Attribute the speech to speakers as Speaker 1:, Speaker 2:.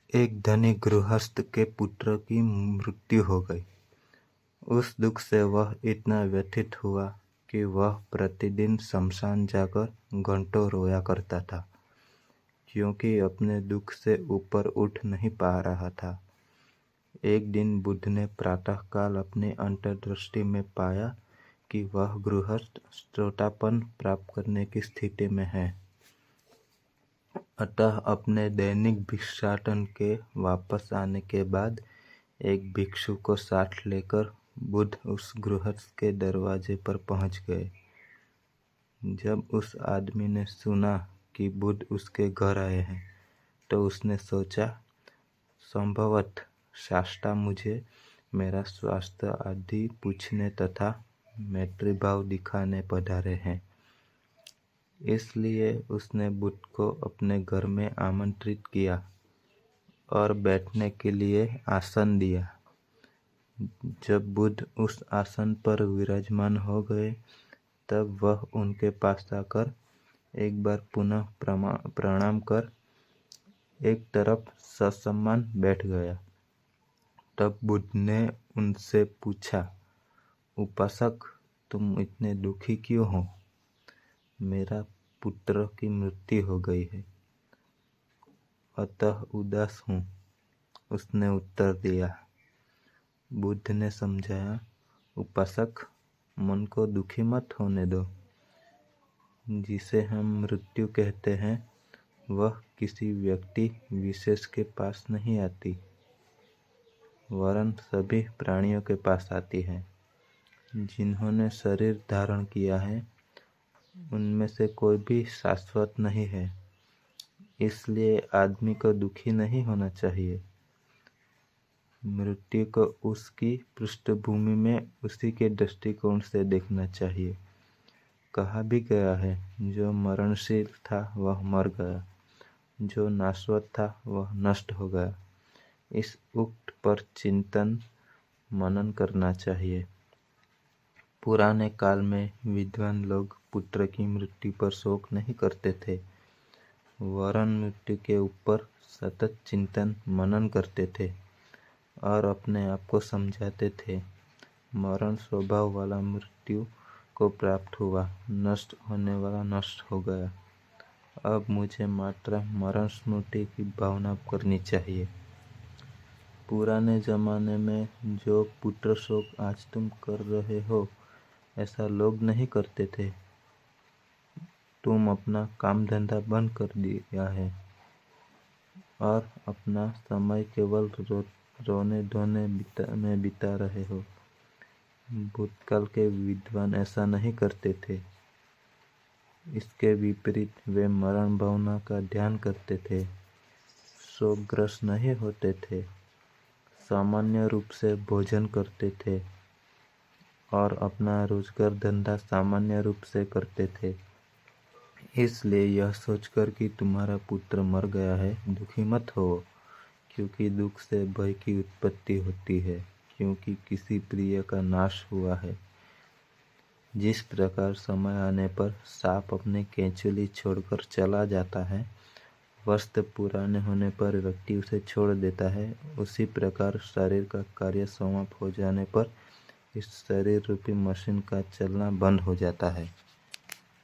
Speaker 1: एक धनी गृहस्थ के पुत्र की मृत्यु हो गई। उस दुख से वह इतना व्यथित हुआ कि वह प्रतिदिन शमशान जाकर घंटों रोया करता था, क्योंकि अपने दुख से ऊपर उठ नहीं पा रहा था। एक दिन बुद्ध ने प्रातःकाल अपनी अंतर्दृष्टि में पाया कि वह गृहस्थ श्रोतापन प्राप्त करने की स्थिति में है। अतः अपने दैनिक भिक्षाटन के वापस आने के बाद एक भिक्षु को साथ लेकर बुद्ध उस गृहस्थ के दरवाजे पर पहुंच गए। जब उस आदमी ने सुना कि बुद्ध उसके घर आए हैं, तो उसने सोचा, संभवतः शास्ता मुझे मेरा स्वास्थ्य आदि पूछने तथा मैत्री भाव दिखाने पधारे हैं। इसलिए उसने बुद्ध को अपने घर में आमंत्रित किया और बैठने के लिए आसन दिया। जब बुद्ध उस आसन पर विराजमान हो गए, तब वह उनके पास आकर एक बार पुनः प्रणाम कर एक तरफ ससम्मान बैठ गया। तब बुद्ध ने उनसे पूछा, उपासक, तुम इतने दुखी क्यों हो? मेरा पुत्र की मृत्यु हो गई है, अतः उदास हूँ, उसने उत्तर दिया। बुद्ध ने समझाया, उपासक, मन को दुखी मत होने दो। जिसे हम मृत्यु कहते हैं, वह किसी व्यक्ति विशेष के पास नहीं आती, वरन सभी प्राणियों के पास आती है। जिन्होंने शरीर धारण किया है, उनमें से कोई भी शाश्वत नहीं है। इसलिए आदमी को दुखी नहीं होना चाहिए। मृत्यु को उसकी पृष्ठभूमि में उसी के दृष्टिकोण से देखना चाहिए। कहा भी गया है, जो मरणशील था वह मर गया, जो नाशवत था वह नष्ट हो गया। इस उक्त पर चिंतन मनन करना चाहिए। पुराने काल में विद्वान लोग पुत्र की मृत्यु पर शोक नहीं करते थे, वरन मृत्यु के ऊपर सतत चिंतन मनन करते थे और अपने आप को समझाते थे, मरण स्वभाव वाला मृत्यु को प्राप्त हुआ, नष्ट होने वाला नष्ट हो गया। अब मुझे मात्र मरण स्मृति की भावना करनी चाहिए। पुराने जमाने में जो पुत्र शोक आज तुम कर रहे हो, ऐसा लोग नहीं करते थे। तुम अपना काम धंधा बंद कर दिया है और अपना समय केवल रोने धोने में बिता रहे हो। भूतकाल के विद्वान ऐसा नहीं करते थे। इसके विपरीत वे मरण भावना का ध्यान करते थे, शोकग्रस्त नहीं होते थे, सामान्य रूप से भोजन करते थे और अपना रोजगार धंधा सामान्य रूप से करते थे। इसलिए यह सोचकर कि तुम्हारा पुत्र मर गया है, दुखी मत हो, क्योंकि दुख से भय की उत्पत्ति होती है, क्योंकि किसी प्रिय का नाश हुआ है। जिस प्रकार समय आने पर सांप अपने केंचुली छोड़कर चला जाता है, वस्त्र पुराने होने पर व्यक्ति उसे छोड़ देता है, उसी प्रकार शरीर का कार्य समाप्त हो जाने पर इस शरीर रूपी मशीन का चलना बंद हो जाता है।